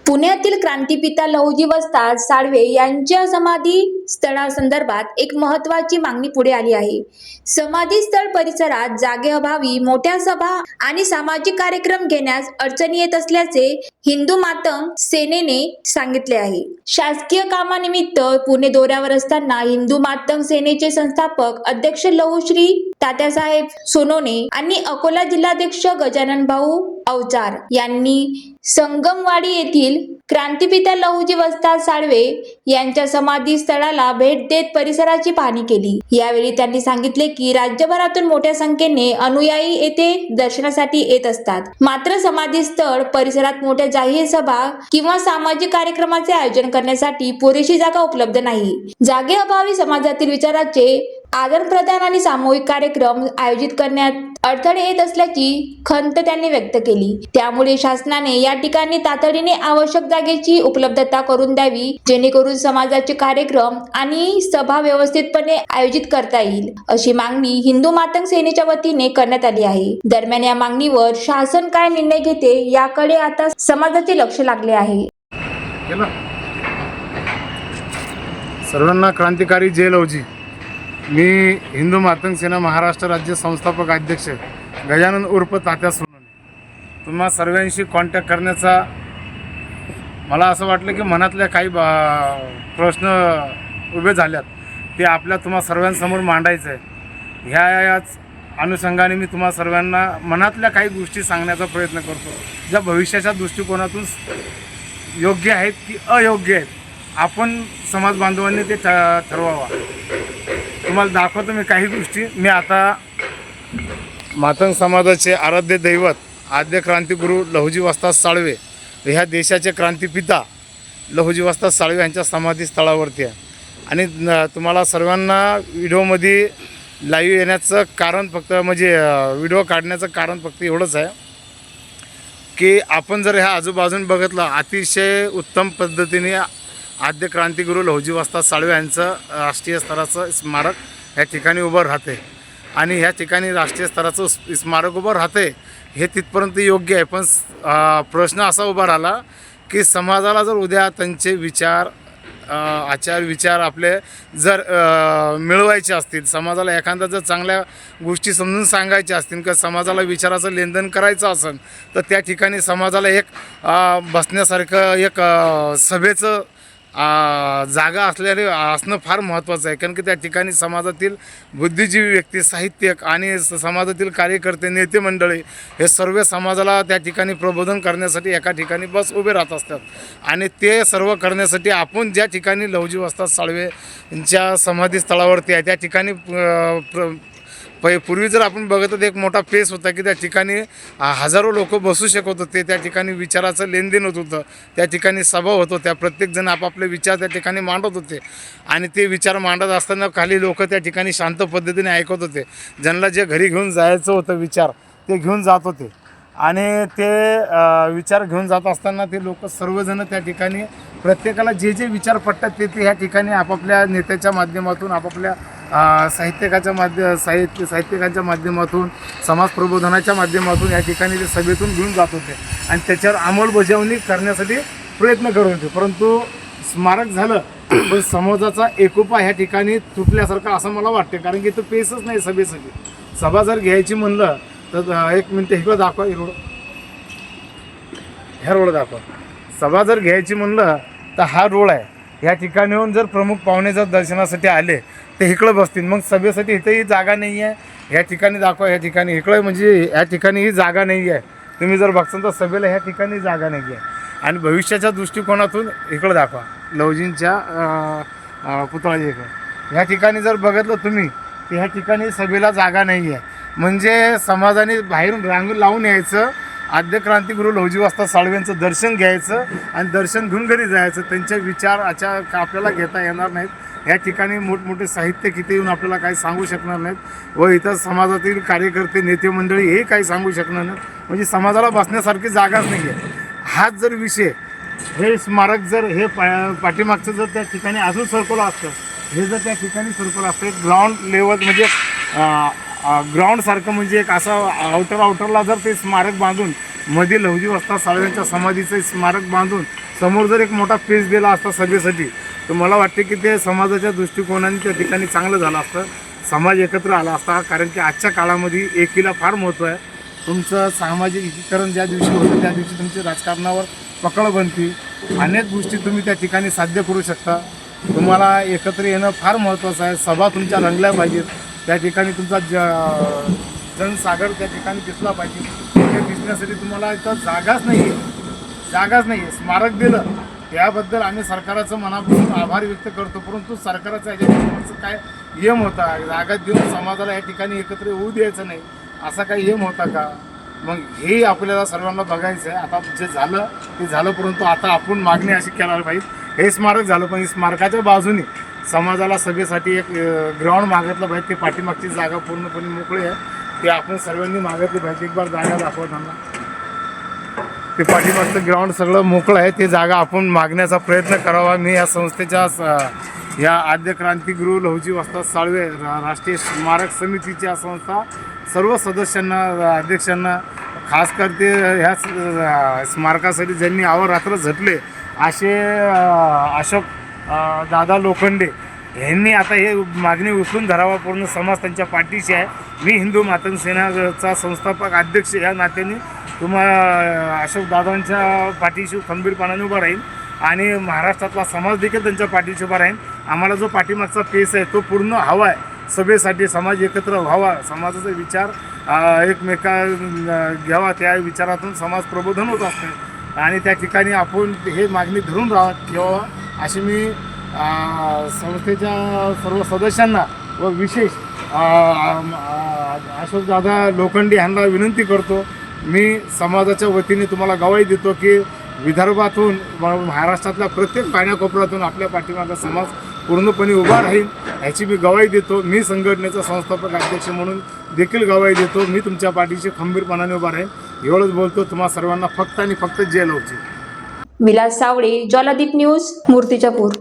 पुण्यातील क्रांतिपिता लहुजी वस्ताद साळवे यांच्या समाधी स्थळासंदर्भात एक महत्त्वाची मागणी पुढे आली आहे। समाधी स्थळ परिसरात जागेअभावी मोठ्या सभा आणि सामाजिक कार्यक्रम घेण्यास अडचणी येत असल्याचे हिंदू मातंग सेनेने सांगितले आहे। शासकीय कामानिमित्त पुणे दौऱ्यावर असताना हिंदू मातंग सेनेचे संस्थापक अध्यक्ष लहुश्री तात्यासाहेब सोनवणे आणि अकोला जिल्हाध्यक्ष गजानन भाऊ अवचार यांनी संगमवाडी येथील क्रांतिपिता लहुजी वस्ताद साळवे यांच्या समाधी स्थळाला भेट देत परिसराची पाहणी केली। यावेळी त्यांनी सांगितले की राज्यभरातून मोठ्या संख्येने अनुयायी येथे दर्शनासाठी येत असतात, मात्र समाधी स्थळ परिसरात मोठ्या जाहीर सभा किंवा सामाजिक कार्यक्रमाचे आयोजन करण्यासाठी पुरेशी जागा उपलब्ध नाही। जागेअभावी समाजातील विचाराचे आदान प्रदान आणि सामूहिक कार्यक्रम आयोजित करण्यात अडथळे येत असल्याची खंत त्यांनी व्यक्त केली। त्यामुळे शासनाने या ठिकाणी तातडीने आवश्यक जागेची उपलब्धता करून द्यावी, जेणेकरून समाजाचे कार्यक्रम आणि सभा व्यवस्थितपणे आयोजित करता येईल, अशी मागणी हिंदू मातंग सेनेच्या वतीने करण्यात आली आहे। दरम्यान या मागणीवर शासन काय निर्णय घेते याकडे आता समाजाचे लक्ष लागले आहे। सर्वांना क्रांतिकारी जय लहुजी। मी हिंदू मातंग सेना महाराष्ट्र राज्य संस्थापक अध्यक्ष गजानन उर्फ तात्या सोनवणे तुम्हा सर्वांशी कॉन्टॅक्ट करण्याचा मला असं वाटलं की मनातल्या काही प्रश्न उभे झाल्यात ते आपल्या तुम्हा सर्वांसमोर मांडायचं आहे। ह्याच अनुषंगाने मी तुम्हा सर्वांना मनातल्या काही गोष्टी सांगण्याचा प्रयत्न करतो, ज्या भविष्याच्या दृष्टिकोनातून योग्य आहेत की अयोग्य आहेत, आपण समाज बांधवांनी ते ठरवावा। तुम्हाला दाखवतो मी काही गोष्टी। मी आता मातंग समाजाचे आराध्य दैवत आद्य क्रांतिगुरू लहुजी वस्ताद साळवे ह्या देशाचे क्रांतिपिता लहुजी वस्ताद साळवे यांच्या समाधी स्थळावरती आहे। आणि तुम्हाला सर्वांना व्हिडिओमध्ये लाईव्ह येण्याचं कारण फक्त म्हणजे व्हिडिओ काढण्याचं कारण फक्त एवढंच आहे की आपण जर ह्या आजूबाजून बघितलं, अतिशय उत्तम पद्धतीने आद्य क्रांतिगुरू लहुजी वस्ताद साळवे यांचं राष्ट्रीय स्तराचं स्मारक ह्या ठिकाणी उभं राहते आणि ह्या ठिकाणी राष्ट्रीय स्तराचं स्मारक उभं राहते हे तिथपर्यंत योग्य आहे। पण प्रश्न असा उभा राहिला की समाजाला जर उद्या त्यांचे विचार आचार विचार आपले जर मिळवायचे असतील, समाजाला एखादा जर चांगल्या गोष्टी समजून सांगायच्या असतील किंवा समाजाला विचाराचं लेनदेन करायचं असेल तर त्या ठिकाणी समाजाला एक बसण्यासारखं एक सभेचं जागा असणं फार महत्त्वाचं आहे। कारण की त्या ठिकाणी समाजातील बुद्धिजीवी व्यक्ती, साहित्यिक आणि समाजातील कार्यकर्ते, नेते मंडळी हे सर्व समाजाला त्या ठिकाणी प्रबोधन करण्यासाठी एका ठिकाणी बस उभे राहत असतात आणि ते सर्व करण्यासाठी आपण ज्या ठिकाणी लहुजी वस्ताद साळवे यांच्या समाधी स्थळावरती आहे त्या ठिकाणी पूर्वी जर आपण बघत तर एक मोठा पेस होता की त्या ठिकाणी हजारो लोक बसू शकत होते, त्या ठिकाणी विचाराचं लेनदेन होत होतं, त्या ठिकाणी सभा होत होत्या, प्रत्येकजण आपापले विचार त्या ठिकाणी मांडत होते आणि ते विचार मांडत असताना खाली लोक त्या ठिकाणी शांत पद्धतीने ऐकत होते। ज्यांना जे घरी घेऊन जायचं होतं विचार ते घेऊन जात होते आणि ते विचार घेऊन जात असताना ते लोक सर्वजण त्या ठिकाणी प्रत्येकाला जे जे विचार पडतात ते ह्या ठिकाणी आपापल्या नेत्याच्या माध्यमातून, आपापल्या साहित्यिकांच्या माध्यमातून, समाज प्रबोधनाच्या माध्यमातून या ठिकाणी ते सभेतून घेऊन जात होते आणि त्याच्यावर अंमलबजावणी करण्यासाठी प्रयत्न करत होते। परंतु स्मारक झालं पण समाजाचा एकोपा ह्या ठिकाणी तुटल्यासारखं असं मला वाटते। कारण की तो पेसच नाही सभेसाठी। सभा जर घ्यायची म्हणलं तर एक मिनिट इकडं दाखवा, ह्या रोड दाखवा। सभा जर घ्यायची म्हणलं तर हा रोड आहे, ह्या ठिकाणीहून जर प्रमुख पाहुणे जर दर्शनासाठी आले ते इकडं बसतील, मग सभेसाठी इथंही जागा नाही आहे। ह्या ठिकाणी दाखवा, ह्या ठिकाणी इकडं म्हणजे ह्या ठिकाणी ही जागा नाही आहे। तुम्ही जर बघसाल तर सभेला ह्या ठिकाणी जागा नाही आहे आणि भविष्याच्या दृष्टिकोनातून इकडं दाखवा लहुजींच्या पुतळ्याच्या इकडं ह्या ठिकाणी जर बघितलं तुम्ही तर ह्या ठिकाणी सभेला जागा नाही आहे। म्हणजे समाजाने बाहेरून रांगून लावून यायचं, आद्य क्रांतिगुरू लहुजी वस्ताद साळवेंचं दर्शन घ्यायचं आणि दर्शन घेऊन घरी जायचं। त्यांचे विचार आपल्याला घेता येणार नाहीत। या ठिकाणी मोठमोठे साहित्य किती येऊन आपल्याला काही सांगू शकणार नाहीत व इतर समाजातील कार्यकर्ते, नेते मंडळी हे काही सांगू शकणार नाहीत। म्हणजे समाजाला बसण्यासारखी जागाच नाही आहे। हाच जर विषय हे स्मारक जर हे पाठीमागचं जर त्या ठिकाणी अजून सरकवलं असतं, हे जर त्या ठिकाणी सरकवलं असतं, एक ग्राउंड लेवल म्हणजे ग्राउंड सारखं म्हणजे एक असं आउटरला जर ते स्मारक बांधून मध्ये लहुजी वस्ताद साळवेंच्या समाधीचं स्मारक बांधून समोर जर एक मोठा पेज दिला असता सभेसाठी, तर मला वाटते की ते समाजाच्या दृष्टिकोनाने त्या ठिकाणी चांगलं झालं असतं, समाज एकत्र आला असता. कारण की आजच्या काळामध्ये एकीला फार महत्त्व आहे. तुमचं सामाजिक एकीकरण ज्या दिवशी होतं त्या दिवशी तुमची राजकारणावर पकड बनते. अनेक गोष्टी तुम्ही त्या ठिकाणी साध्य करू शकता. तुम्हाला एकत्र येणं फार महत्त्वाचं आहे. सभा तुमच्या रंगल्या पाहिजेत. त्या ठिकाणी तुमचा जनसागर त्या ठिकाणी दिसला पाहिजे. हे दिसण्यासाठी तुम्हाला इथं जागाच नाही आहे. स्मारक दिलं त्याबद्दल आम्ही सरकाराचं मनापासून आभार व्यक्त करतो. परंतु सरकाराचा याच्यावरचं काय नियम होता? जागा देऊन समाजाला या ठिकाणी एकत्र येऊ द्यायचं नाही, असा काही नियम होता का? मग हे आपल्याला सर्वांना बघायचं आहे. आता जे झालं ते झालं, परंतु आता आपण मागणी अशी करायला पाहिजे. हे स्मारक झालं, पण स्मारकाच्या बाजूने समाजाला सभेसाठी एक ग्राउंड मागितलं पाहिजे. ते पाठीमागची जागा पूर्णपणे मोकळी आहे, ते आपण सर्वांनी मागितली पाहिजे. एक बार जागा दाखवताना ते पाठीमागचं ग्राउंड सगळं मोकळं आहे, ते जागा आपण मागण्याचा प्रयत्न करावा. मी या संस्थेच्या या आद्य क्रांतिगुरू लहुजी वस्ताद साळवे राष्ट्रीय स्मारक समितीच्या संस्था सर्व सदस्यांना, अध्यक्षांना, खास कर ते ह्या स्मारकासाठी ज्यांनी अहोरात्र झटले असे अशोक दादा लोखंडे यांनी आता हे मागणी उचलून धरावा. पूर्ण समाज त्यांच्या पाठीशी आहे. मी हिंदू मातंग सेनाचा संस्थापक अध्यक्ष या नात्याने अशोक दादांच्या पाठीशी खंबीरपणाने उभा राहील आणि महाराष्ट्रातला समाज देखील त्यांच्या पाठीशी उभा राहील. आम्हाला जो पाठीमागचा पेस आहे तो पूर्ण हवा आहे. सभेसाठी समाज एकत्र व्हावा, समाजाचा विचार एकमेका घ्यावा, त्या विचारातून समाज प्रबोधन होत असते आणि त्या ठिकाणी आपण हे मागणी धरून ठेवावा अशी मी संस्थेच्या सर्व सदस्यांना व विशेष अशोकदादा लोखंडे यांना विनंती करतो. मी समाजाच्या वतीने तुम्हाला गवाही देतो की विदर्भातून महाराष्ट्रातल्या प्रत्येक कानाकोपऱ्यातून आपल्या पाठीमागं समाज पूर्णपणे उभा राहील ह्याची मी गवाही देतो. मी संघटनेचा संस्थापक अध्यक्ष म्हणून देखील गवाही देतो. मी तुमच्या पाठीशी खंबीरपणाने उभा राहील. एवढंच बोलतो. तुम्हा सर्वांना फक्त आणि फक्त जय लहुजी. विलास सावळे, ज्वालादीप न्यूज, मूर्तिजापूर.